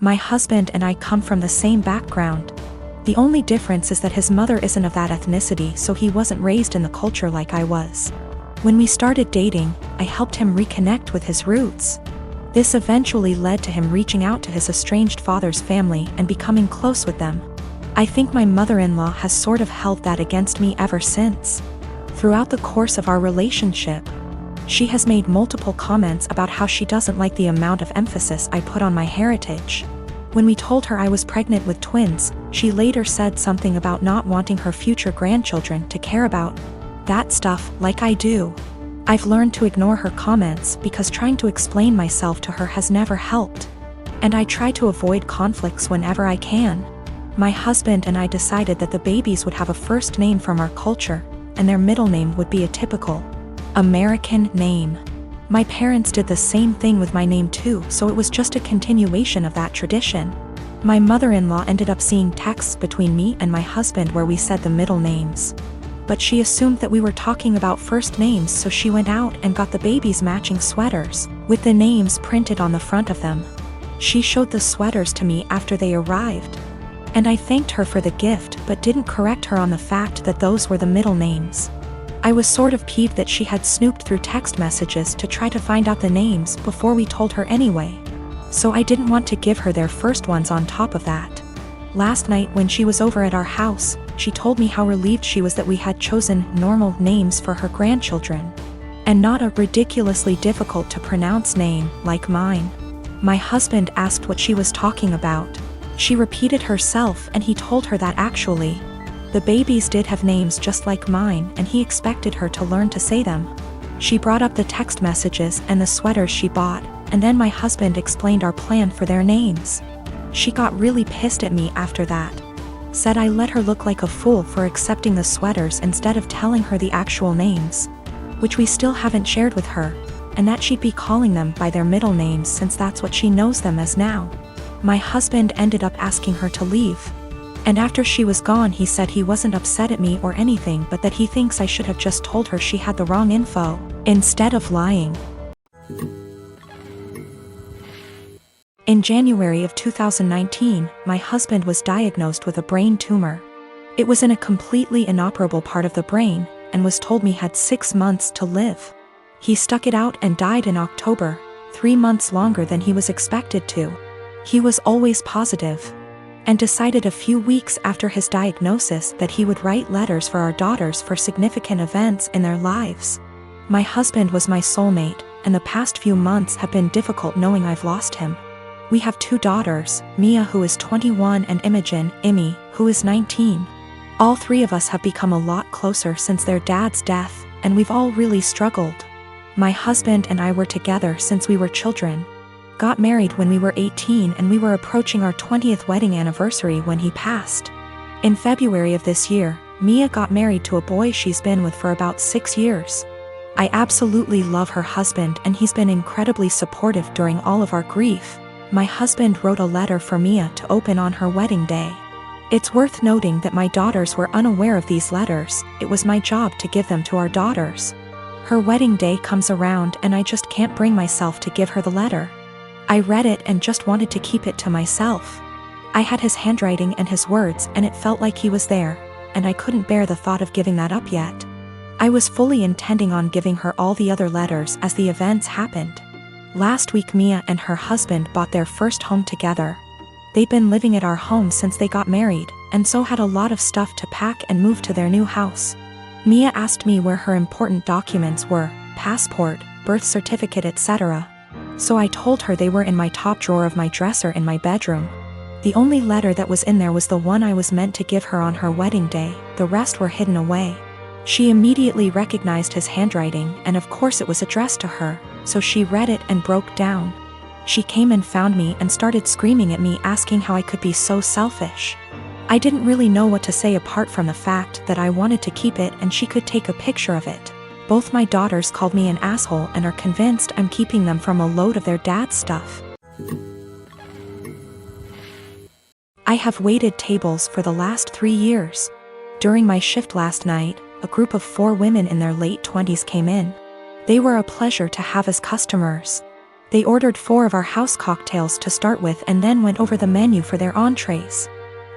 My husband and I come from the same background. The only difference is that his mother isn't of that ethnicity, so he wasn't raised in the culture like I was. When we started dating, I helped him reconnect with his roots. This eventually led to him reaching out to his estranged father's family and becoming close with them. I think my mother-in-law has sort of held that against me ever since. Throughout the course of our relationship, she has made multiple comments about how she doesn't like the amount of emphasis I put on my heritage. When we told her I was pregnant with twins, she later said something about not wanting her future grandchildren to care about that stuff like I do. I've learned to ignore her comments because trying to explain myself to her has never helped. And I try to avoid conflicts whenever I can. My husband and I decided that the babies would have a first name from our culture, and their middle name would be a typical American name. My parents did the same thing with my name too, so it was just a continuation of that tradition. My mother-in-law ended up seeing texts between me and my husband where we said the middle names. But she assumed that we were talking about first names, so she went out and got the babies matching sweaters, with the names printed on the front of them. She showed the sweaters to me after they arrived. And I thanked her for the gift but didn't correct her on the fact that those were the middle names. I was sort of peeved that she had snooped through text messages to try to find out the names before we told her anyway. So I didn't want to give her their first ones on top of that. Last night when she was over at our house, she told me how relieved she was that we had chosen normal names for her grandchildren, and not a ridiculously difficult to pronounce name like mine. My husband asked what she was talking about. She repeated herself and he told her that actually, the babies did have names just like mine and he expected her to learn to say them. She brought up the text messages and the sweaters she bought, and then my husband explained our plan for their names. She got really pissed at me after that. Said I let her look like a fool for accepting the sweaters instead of telling her the actual names, which we still haven't shared with her, and that she'd be calling them by their middle names since that's what she knows them as now. My husband ended up asking her to leave. And after she was gone he said he wasn't upset at me or anything, but that he thinks I should have just told her she had the wrong info, instead of lying. In January of 2019, my husband was diagnosed with a brain tumor. It was in a completely inoperable part of the brain, and was told me had 6 months to live. He stuck it out and died in October, 3 months longer than he was expected to. He was always positive, and decided a few weeks after his diagnosis that he would write letters for our daughters for significant events in their lives. My husband was my soulmate, and the past few months have been difficult knowing I've lost him. We have 2 daughters, Mia who is 21 and Imogen, Imi, who is 19. All 3 of us have become a lot closer since their dad's death, and we've all really struggled. My husband and I were together since we were children. Got married when we were 18 and we were approaching our 20th wedding anniversary when he passed. In February of this year, Mia got married to a boy she's been with for about 6 years. I absolutely love her husband and he's been incredibly supportive during all of our grief. My husband wrote a letter for Mia to open on her wedding day. It's worth noting that my daughters were unaware of these letters. It was my job to give them to our daughters. Her wedding day comes around and I just can't bring myself to give her the letter. I read it and just wanted to keep it to myself. I had his handwriting and his words and it felt like he was there, and I couldn't bear the thought of giving that up yet. I was fully intending on giving her all the other letters as the events happened. Last week Mia and her husband bought their first home together. They'd been living at our home since they got married, and so had a lot of stuff to pack and move to their new house. Mia asked me where her important documents were, passport, birth certificate, etc. So I told her they were in my top drawer of my dresser in my bedroom. The only letter that was in there was the one I was meant to give her on her wedding day, the rest were hidden away. She immediately recognized his handwriting, and of course it was addressed to her, so she read it and broke down. She came and found me and started screaming at me, asking how I could be so selfish. I didn't really know what to say apart from the fact that I wanted to keep it and she could take a picture of it. Both my daughters called me an asshole and are convinced I'm keeping them from a load of their dad's stuff. I have waited tables for the last 3 years. During my shift last night, a group of 4 women in their late 20s came in. They were a pleasure to have as customers. They ordered 4 of our house cocktails to start with and then went over the menu for their entrees.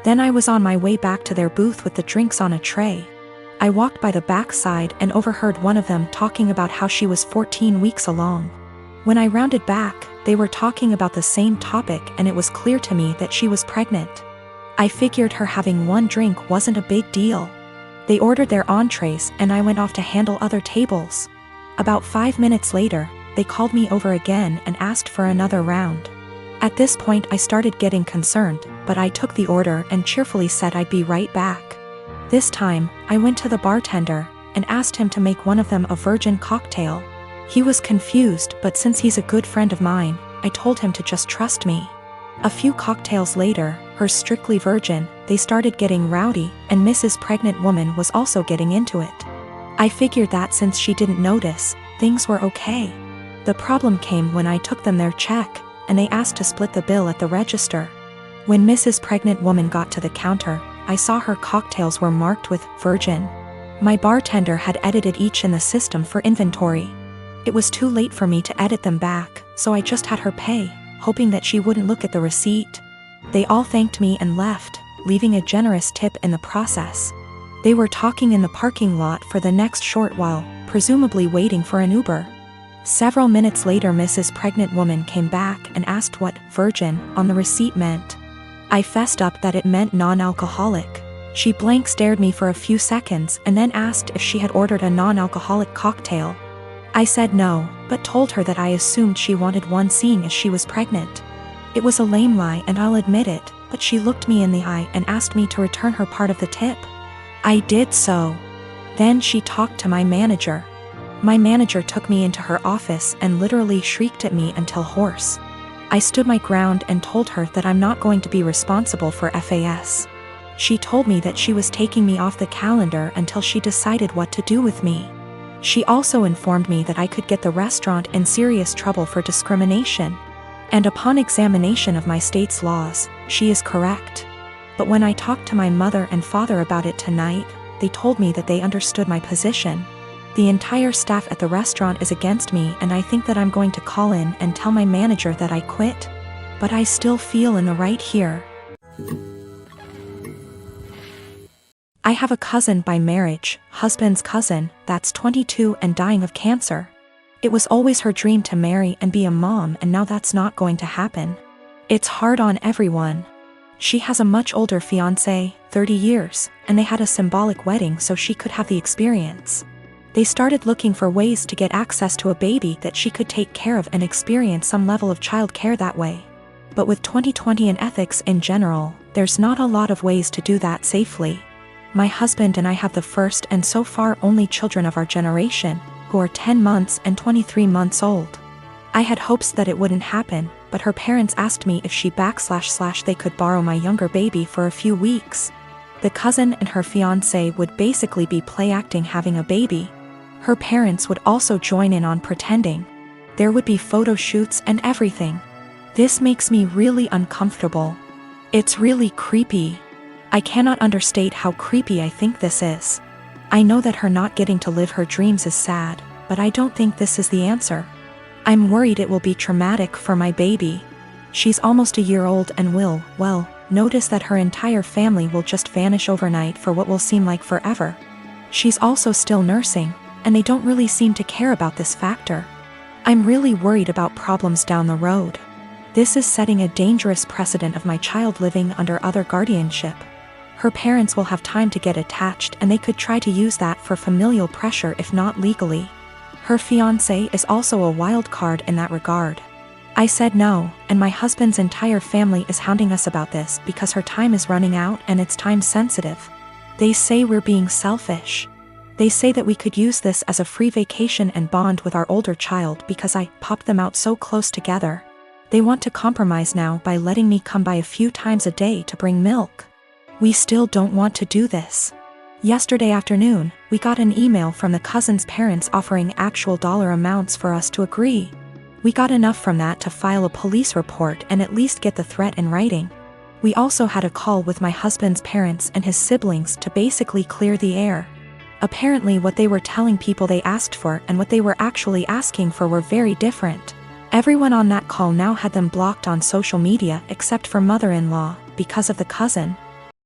Then I was on my way back to their booth with the drinks on a tray. I walked by the backside and overheard one of them talking about how she was 14 weeks along. When I rounded back, they were talking about the same topic and it was clear to me that she was pregnant. I figured her having 1 drink wasn't a big deal. They ordered their entrees and I went off to handle other tables. About 5 minutes later, they called me over again and asked for another round. At this point I started getting concerned, but I took the order and cheerfully said I'd be right back. This time, I went to the bartender and asked him to make one of them a virgin cocktail. He was confused, but since he's a good friend of mine, I told him to just trust me. A few cocktails later, hers strictly virgin, they started getting rowdy, and Mrs. Pregnant Woman was also getting into it. I figured that since she didn't notice, things were okay. The problem came when I took them their check, and they asked to split the bill at the register. When Mrs. Pregnant Woman got to the counter, I saw her cocktails were marked with virgin. My bartender had edited each in the system for inventory. It was too late for me to edit them back, so I just had her pay, hoping that she wouldn't look at the receipt. They all thanked me and left, leaving a generous tip in the process. They were talking in the parking lot for the next short while, presumably waiting for an Uber. Several minutes later Mrs. Pregnant Woman came back and asked what virgin on the receipt meant. I fessed up that it meant non-alcoholic. She blank stared me for a few seconds and then asked if she had ordered a non-alcoholic cocktail. I said no, but told her that I assumed she wanted one seeing as she was pregnant. It was a lame lie and I'll admit it, but she looked me in the eye and asked me to return her part of the tip. I did so. Then she talked to my manager. My manager took me into her office and literally shrieked at me until hoarse. I stood my ground and told her that I'm not going to be responsible for FAS. She told me that she was taking me off the calendar until she decided what to do with me. She also informed me that I could get the restaurant in serious trouble for discrimination. And upon examination of my state's laws, she is correct. But when I talked to my mother and father about it tonight, they told me that they understood my position. The entire staff at the restaurant is against me and I think that I'm going to call in and tell my manager that I quit. But I still feel in the right here. I have a cousin by marriage, husband's cousin, that's 22 and dying of cancer. It was always her dream to marry and be a mom and now that's not going to happen. It's hard on everyone. She has a much older fiancé, 30 years, and they had a symbolic wedding so she could have the experience. They started looking for ways to get access to a baby that she could take care of and experience some level of child care that way. But with 2020 and ethics in general, there's not a lot of ways to do that safely. My husband and I have the first and so far only children of our generation, who are 10 months and 23 months old. I had hopes that it wouldn't happen, but her parents asked me if she / they could borrow my younger baby for a few weeks. The cousin and her fiancé would basically be play acting having a baby. Her parents would also join in on pretending. There would be photo shoots and everything. This makes me really uncomfortable. It's really creepy. I cannot understate how creepy I think this is. I know that her not getting to live her dreams is sad, but I don't think this is the answer. I'm worried it will be traumatic for my baby. She's almost a year old and will, well, notice that her entire family will just vanish overnight for what will seem like forever. She's also still nursing, and they don't really seem to care about this factor. I'm really worried about problems down the road. This is setting a dangerous precedent of my child living under other guardianship. Her parents will have time to get attached and they could try to use that for familial pressure if not legally. Her fiancé is also a wild card in that regard. I said no, and my husband's entire family is hounding us about this because her time is running out and it's time sensitive. They say we're being selfish. They say that we could use this as a free vacation and bond with our older child because I popped them out so close together. They want to compromise now by letting me come by a few times a day to bring milk. We still don't want to do this. Yesterday afternoon, we got an email from the cousin's parents offering actual dollar amounts for us to agree. We got enough from that to file a police report and at least get the threat in writing. We also had a call with my husband's parents and his siblings to basically clear the air. Apparently what they were telling people they asked for and what they were actually asking for were very different. Everyone on that call now had them blocked on social media except for mother-in-law, because of the cousin,